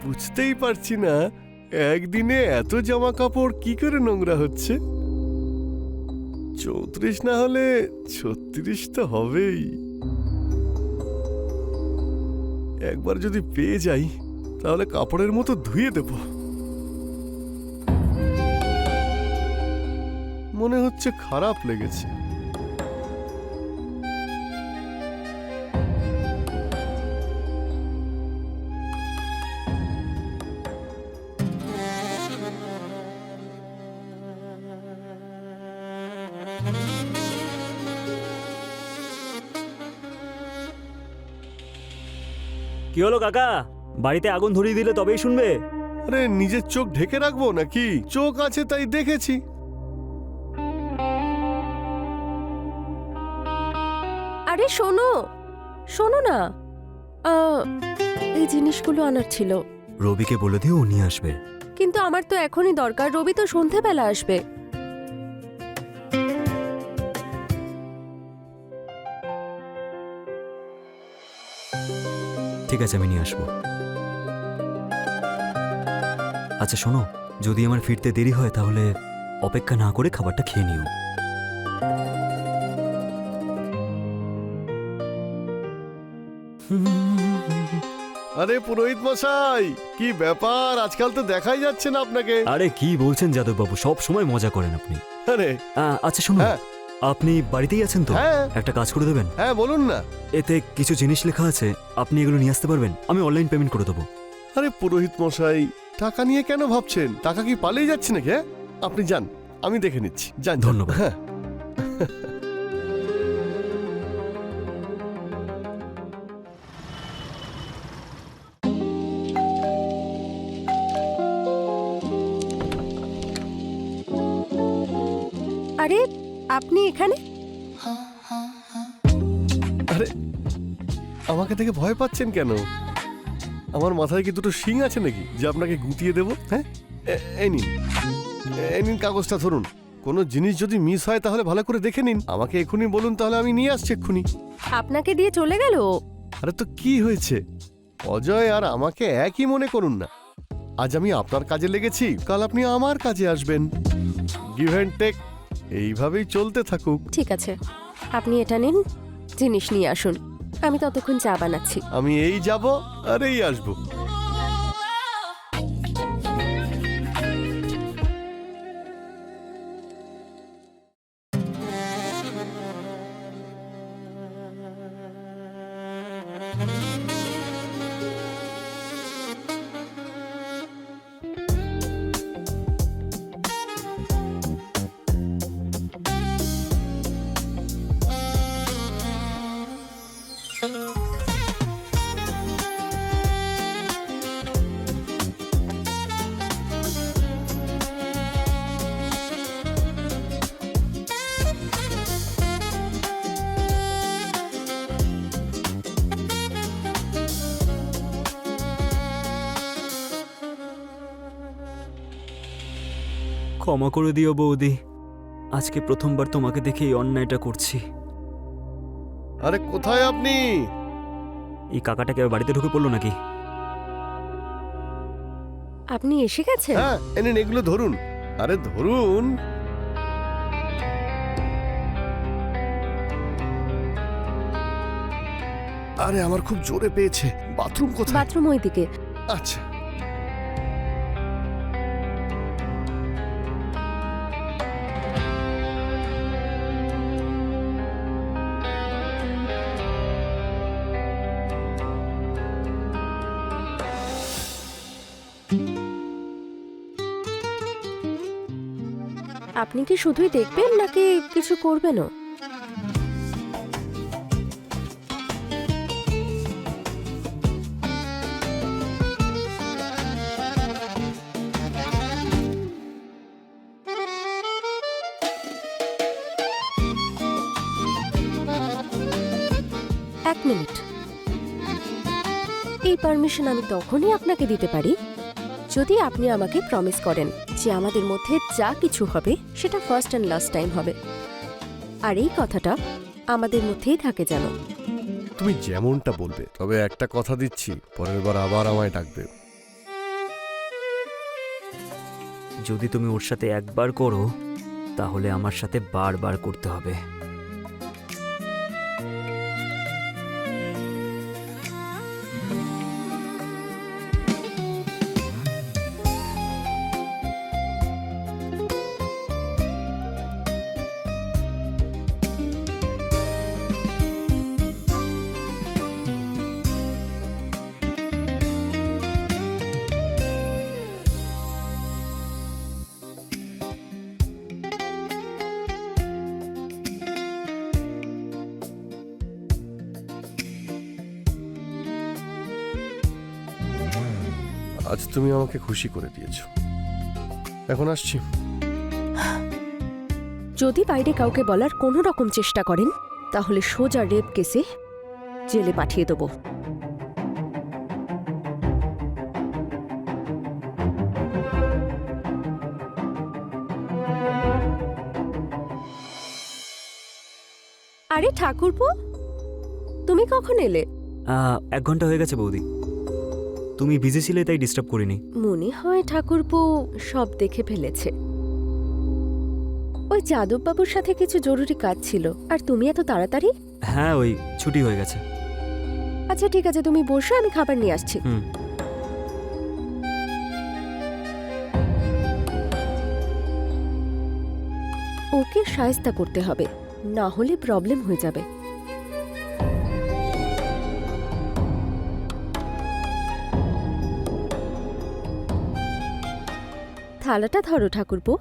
বুঝতেই পারছি না একদিনে এত জামা কাপড় কি করে নোংরা হচ্ছে। 34 না হলে 36 তো হবেই। একবার যদি পেয়ে যাই তাহলে কাপড়ের মতো ধুয়ে দেব। মনে হচ্ছে খারাপ লেগেছে। কি হলো কাকা, বাড়িতে আগুন ধরিয়ে দিলে তবেই শুনবে? আরে নিজের চোখ ঢেকে রাখবো নাকি? চোখ আছে তাই দেখেছি। আরে শোনো শোনো না, এই জিনিসগুলো আনার ছিল। রবিকে বলে দিও, ও নিয়ে আসবে। কিন্তু আমার তো এখনই দরকার, রবি তো সন্ধেবেলা আসবে। ঠিক আছে, আমি নিয়ে আসবো। আচ্ছা শোনো, যদি আমার ফিরতে দেরি হয় তাহলে অপেক্ষা না করে খাবারটা খেয়ে নিও। আরে পুরোহিত মশাই, কি ব্যাপার? আজকাল তো দেখাই যাচ্ছে না আপনাকে। আরে কি বলছেন যাদব বাবু, সব সময় মজা করেন আপনি। আরে আচ্ছা শুনুন, হ্যাঁ। আপনি বাড়িতেই আছেন তো? হ্যাঁ। একটা কাজ করে দেবেন? হ্যাঁ বলুন না। এতে কিছু জিনিস লেখা আছে, আপনি এগুলো নিয়ে আসতে পারবেন? আমি অনলাইন পেমেন্ট করে দেবো। আরে পুরোহিত মশাই, টাকা নিয়ে কেন ভাবছেন? টাকা কি পালিয়ে যাচ্ছে নাকি? হ্যাঁ, আপনি যান, আমি দেখে নিচ্ছি। যান। ধন্যবাদ। হ্যাঁ। আরে আপনি এখানে? আরে আমাকে দেখে ভয় পাচ্ছেন কেন? আমার মাথায় কি দুটো শিং আছে নাকি যে আপনাকে গুটিয়ে দেবো? হ্যাঁ, এই নিন, এই নিন কাগজটা ধরুন। কোনো জিনিস যদি মিস হয় তাহলে ভালো করে দেখে নিন, আমাকে এক্ষুনি বলুন, তাহলে আমি নিয়ে আসছি এক্ষুনি। আপনাকে দিয়ে চলে গেল? আরে তো কি হয়েছে, অজয় আর আমাকে একই মনে করুন না। আজ আমি আপনার কাজে লেগেছি, কাল আপনি আমার কাজে আসবেন। গিভ অ্যান্ড টেক, এইভাবেই চলতে থাকুক। ঠিক আছে, আপনি এটা নিন, জিনিস নিয়ে আসুন, আমি ততক্ষণ চা বানাচ্ছি। আমি এই যাব আর এই আসবো। ক্ষমা করে দিও বৌদি, আজকে প্রথমবার তোমাকে দেখে এই অন্যায়টা করছি। আরে কোথায় আপনি? এই কাকাটাকে বাড়িতে ঢুকে পড়লো নাকি? আপনি এসে গেছেন? হ্যাঁ, এই নিন এগুলো ধরুন। আরে ধরুন। আরে আমার খুব জোরে পেয়েছে। বাথরুম কোথায়? বাথরুম ওইদিকে। আচ্ছা। আপনি কি শুধুই দেখবেন নাকি কিছু করবেনও? এক মিনিট। এই পারমিশন আমি তখনই আপনাকে দিতে পারি যদি আপনি আমাকে প্রমিস করেন যে আমাদের মধ্যে যা কিছু হবে সেটা ফার্স্ট অ্যান্ড লাস্ট টাইম হবে। আর এই কথাটা আমাদের মধ্যেই থাকে যেন। তুমি যেমনটা বলবে, তবে একটা কথা দিচ্ছি, পরের বার আবার আমায় ডাকবে। যদি তুমি ওর সাথে একবার করো তাহলে আমার সাথে বারবার করতে হবে। আজ তুমি আমাকে খুশি করে দিয়েছো। এখন আসছি। যদি বাইরে কাউকে বলার কোনো রকম চেষ্টা করেন তাহলে সোজা রেপ কেসে জেলে পাঠিয়ে দেবো। আরে ঠাকুরপো, তুমি কখন এলে? 1 ঘন্টা হয়ে গেছে বৌদি। তুমি বিজি ছিলে তাই ডিস্টার্ব করিনি। মনে হয় ঠাকুরপো সব দেখে ফেলেছে। ওই যাদববাবুর সাথে কিছু জরুরি কাজ ছিল। আর তুমি এত তাড়াতাড়ি? হ্যাঁ, ওই ছুটি হয়ে গেছে। আচ্ছা ঠিক আছে, তুমি বসো, আমি খাবার নিয়ে আসছি। হুম। ওকে শায়েস্তা করতে হবে, না হলে প্রবলেম হয়ে যাবে। থালাটা ধরো ঠাকুরপো।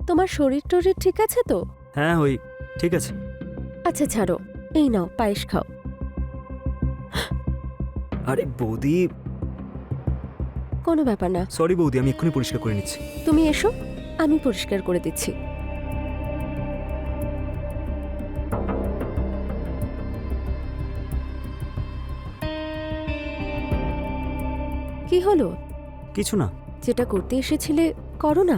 তোমার শরীর টরীর ঠিক আছে তো? হ্যাঁ, ওই ঠিক আছে। আচ্ছা ছাড়ো, এই নাও পায়েস খাও। আরে বৌদি, কোনো ব্যাপার না। সরি বৌদি, আমি এক্ষুনি পরিষ্কার করে নিচ্ছি। তুমি এসো, আমি পরিষ্কার করে দিচ্ছি। কি হলো? কিছু না। যেটা করতে এসেছিলে করো না।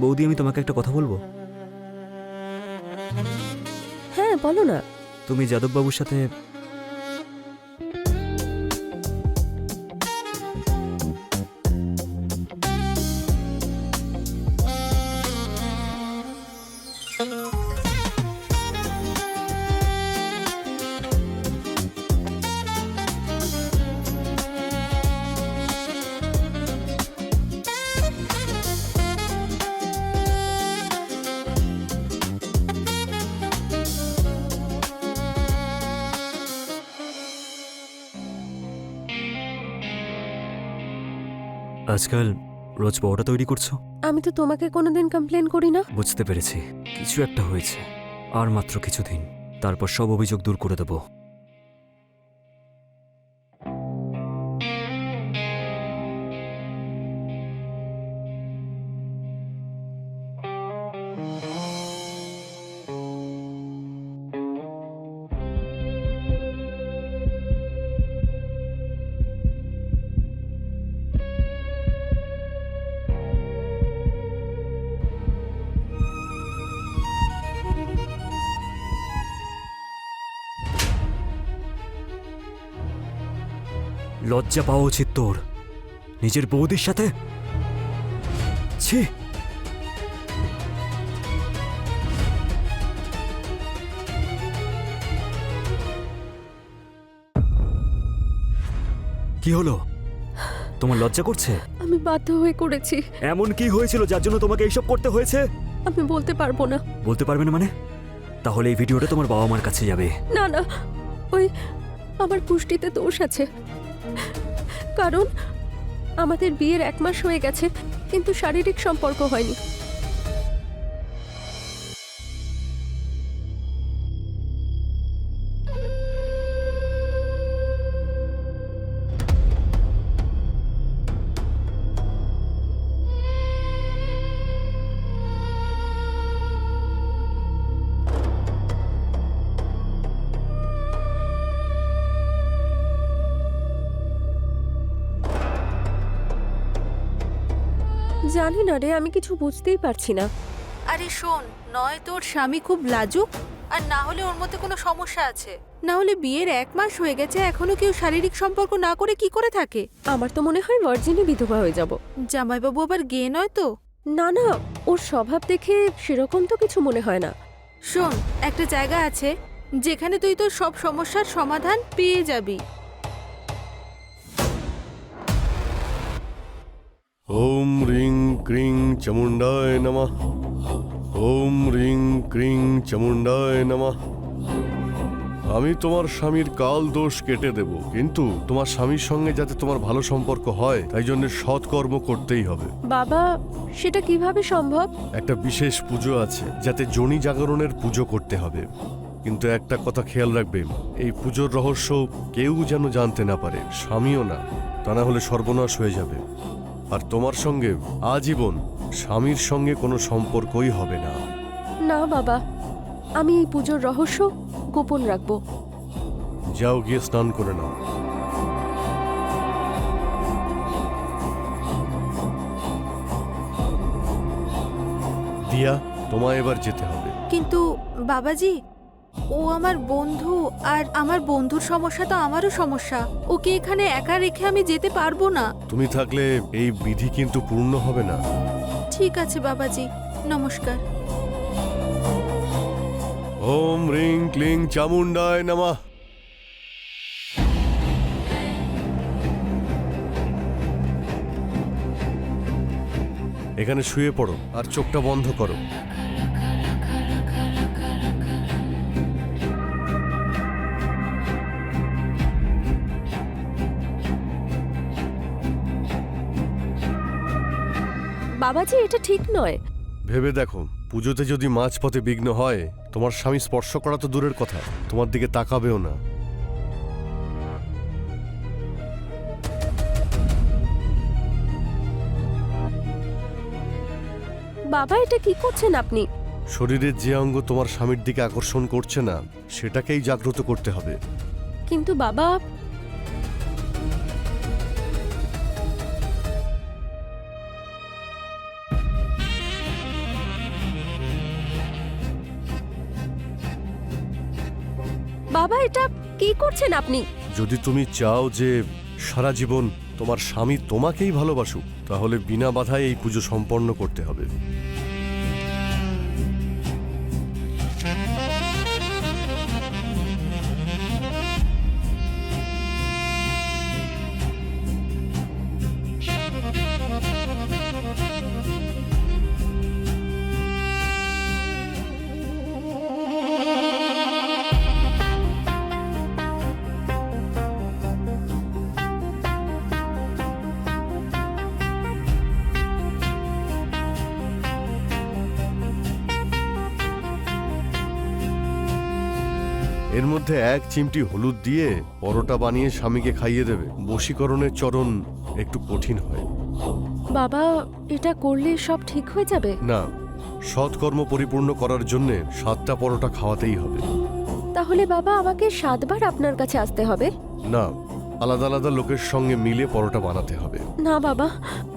বৌদি, আমি তোমাকে একটা কথা বলবো। হ্যাঁ বলো না। তুমি যাদববাবুর সাথে আজকাল রোজ পরোটা তৈরি করছো? আমি তো তোমাকে কোনোদিন কমপ্লেন করি না। বুঝতে পেরেছি, কিছু একটা হয়েছে। আর মাত্র কিছুদিন, তারপর সব অভিযোগ দূর করে দেব। লজ্জা পাওয়া উচিত তোর নিজের বৌদির সাথে। ছি, কি হলো? তোমার লজ্জা করছে? আমি বাধ্য হয়ে করেছি। এমন কি হয়েছিল যার জন্য তোমাকে এইসব করতে হয়েছে? আমি বলতে পারবো না। বলতে পারবে না মানে? তাহলে এই ভিডিওটা তোমার বাবা মার কাছে যাবে। না না, ওই আমার পুষ্টিতে দোষ আছে। কারণ আমাদের বিয়ের 1 মাস হয়ে গেছে, কিন্তু শারীরিক সম্পর্ক হয়নি। জানি না রে, আমি কিছু বুঝতেই পারছি না। আরে শোন, নয় তোর স্বামী খুব লাজুক, আর না হলে ওর মধ্যে কোনো সমস্যা আছে। না হলে বিয়ের 1 মাস হয়ে গেছে, এখনো কেউ শারীরিক সম্পর্ক না করে কি করে থাকে? আমার তো মনে হয় ভার্জিনই বিধবা হয়ে যাব। জামাইবাবু আবার গে নয় তো? না না, ওর স্বভাব দেখে সেরকম তো কিছু মনে হয় না। শোন, একটা জায়গা আছে যেখানে তুই তোর সব সমস্যার সমাধান পেয়ে যাবি। ওম রিং ক্রিং চামুণ্ডায় নমঃ। ওম রিং ক্রিং চামুণ্ডায় নমঃ। আমি তোমার স্বামীর কাল দোষ কেটে দেব, কিন্তু তোমার স্বামীর সঙ্গে যাতে তোমার ভালো সম্পর্ক হয় তাই জন্য সৎকর্ম করতেই হবে। বাবা, সেটা কিভাবে সম্ভব? একটা বিশেষ পুজো আছে, যাতে জনি জাগরণের পুজো করতে হবে। কিন্তু একটা কথা খেয়াল রাখবে, এই পুজোর রহস্য কেউ যেন জানতে না পারে, স্বামীও না, তা না হলে সর্বনাশ হয়ে যাবে। আর তোমার সঙ্গে আজীবন স্বামীর সঙ্গে কোনো সম্পর্কই হবে না। না বাবা, আমি এই পুজোর রহস্য গোপন রাখবো। যাও, গিয়ে স্নান করে নাও। দিয়া, তোমায় এবার যেতে হবে। কিন্তু বাবাজি, ও আমার বন্ধু, আর আমার বন্ধুর সমস্যা তো আমারও সমস্যা। ওকে এখানে একা রেখে আমি যেতে পারবো না। তুমি থাকলে এই বিধি কিন্তু পূর্ণ হবে না। ঠিক আছে বাবাজি, নমস্কার। ওম রিং ক্লিং চামুণ্ডায় নমঃ। এখানে শুয়ে পড়ো আর চোখটা বন্ধ করো। বাবাজি, এটা ঠিক নয়। ভেবে দেখো, পুজোতে যদি মাঝপথে বিঘ্ন হয়, তোমার স্বামী স্পর্শ করা তো দূরের কথা, তোমার দিকে তাকাবেও না। বাবা, এটা কি করছেন আপনি? শরীরের যে অঙ্গ তোমার স্বামীর দিকে আকর্ষণ করছে না, সেটাকেই জাগ্রত করতে হবে। কিন্তু বাবা, বাবা, এটা কি করছেন আপনি? যদি তুমি চাও যে সারা জীবন তোমার স্বামী তোমাকেই ভালোবাসুক, তাহলে বিনা বাধায় এই পুজো সম্পন্ন করতে হবে। এর মধ্যে 1 চিমটি হলুদ দিয়ে পরোটা বানিয়ে স্বামীকে খাইয়ে দেবে। বশীকরণের চরণ একটু কঠিন হয়। বাবা, এটা করলে সব ঠিক হয়ে যাবে? না, সৎকর্ম পরিপূর্ণ করার জন্যে 7টা পরোটা খাওয়াতেই হবে। তাহলে বাবা, আমাকে 7 বার আপনার কাছে আসতে হবে? না, আলাদা আলাদা লোকের সঙ্গে মিলে পরোটা বানাতে হবে। না বাবা,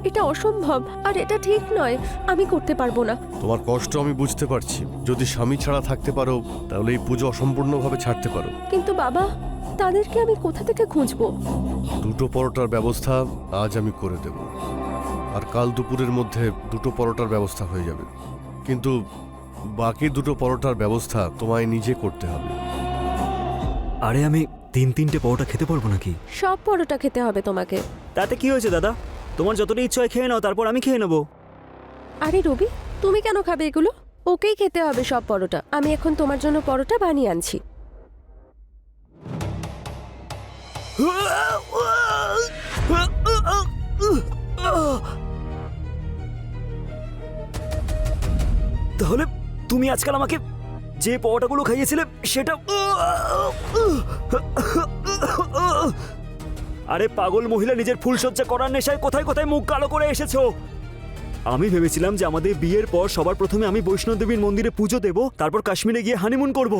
এটা অসম্ভব, আর এটা ঠিক নয়। আমি করতে পারবো না। তোমার কষ্ট আমি বুঝতে পারছি। যদি স্বামী ছাড়া থাকতে পারো, তাহলে এই পুজো অসম্পূর্ণভাবে ছাড়তে পারো। কিন্তু বাবা, তাদেরকে আমি কোথা থেকে খুঁজবো? 2টো পরোটার ব্যবস্থা আজ আমি করে দেব, আর কাল দুপুরের মধ্যে 2টো পরোটার ব্যবস্থা হয়ে যাবে। কিন্তু বাকি 2টো পরোটার ব্যবস্থা তোমায় নিজে করতে হবে। আরে আমি 3-3টে পরোটা খেতে পারবো নাকি? সব পরোটা খেতে হবে তোমাকে। তাতে কি হয়েছে দাদা? তোমার যতটা ইচ্ছা হয় খেয়ে নাও, তারপর আমি খেয়ে নেবো। আরে রবি, তুমি কেন খাবে এগুলো? ওকেই খেতে হবে সব পরোটা। আমি এখন তোমার জন্য পরোটা বানিয়ে আনছি। তাহলে তুমি আজকাল আমাকে যে পরোটাগুলো খাইয়েছিলে সেটা... আরে পাগল মহিলা, নিজের ফুলসজ্জা করার নেশায় কোথায় কোথায় মুখ কালো করে এসেছো। আমি ভেবেছিলাম যে আমাদের বিয়ের পর সবার প্রথমে আমি বৈষ্ণব দেবীর মন্দিরে পুজো দেব, তারপর কাশ্মীরে গিয়ে হানিমুন করব।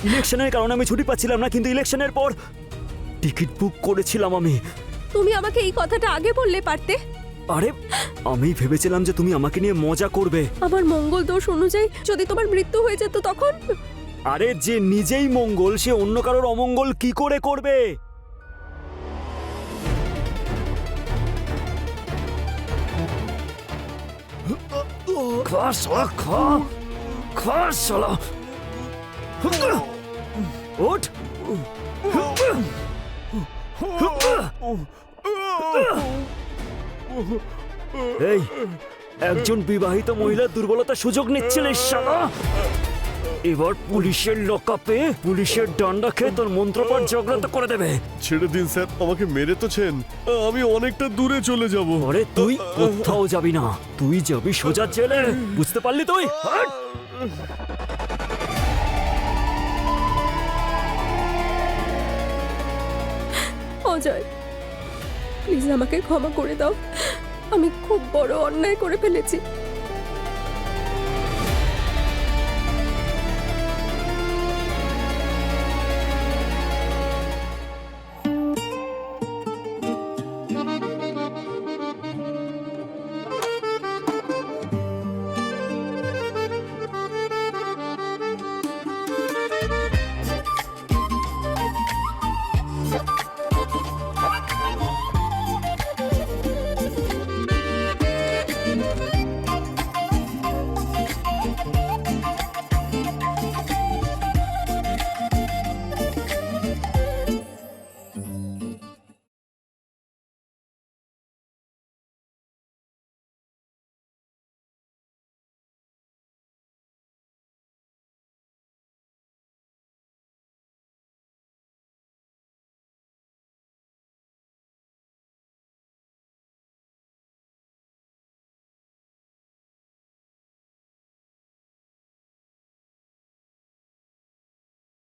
ইলেকশনের কারণে আমি ছুটি পাচ্ছিলাম না, কিন্তু ইলেকশনের পর টিকিট বুক করেছিলাম আমি। তুমি আমাকে এই কথাটা আগে বললে পারতে। আরে আমি ভেবেছিলাম যে তুমি আমাকে নিয়ে মজা করবে। আমার মঙ্গল দোষ অনুযায়ী যদি তোমার মৃত্যু হয়ে যেত তখন? আরে যে নিজেই মঙ্গল, সে অন্য কারোর অমঙ্গল কি করে করবে? খা শালা, খা খা শালা। ওঠ। এই একজন বিবাহিত মহিলার দুর্বলতার সুযোগ নিচ্ছিলিস শালা। এবার পুলিশের লকআপে পুলিশের ডান্ডা খেয়ে তোর মন্ত্রপাঠ জাগ্রত করে দেবে। ছেড়ে দিন স্যার, আমাকে মেরে তো ছেন, আমি অনেকটা দূরে চলে যাব। আরে তুই কোথাও যাবি না, তুই যাবি সোজা জেলে, বুঝতে পারলি তুই? হাট! অজয়, প্লিজ আমাকে ক্ষমা করে দাও। আমি খুব বড় অন্যায় করে ফেলেছি।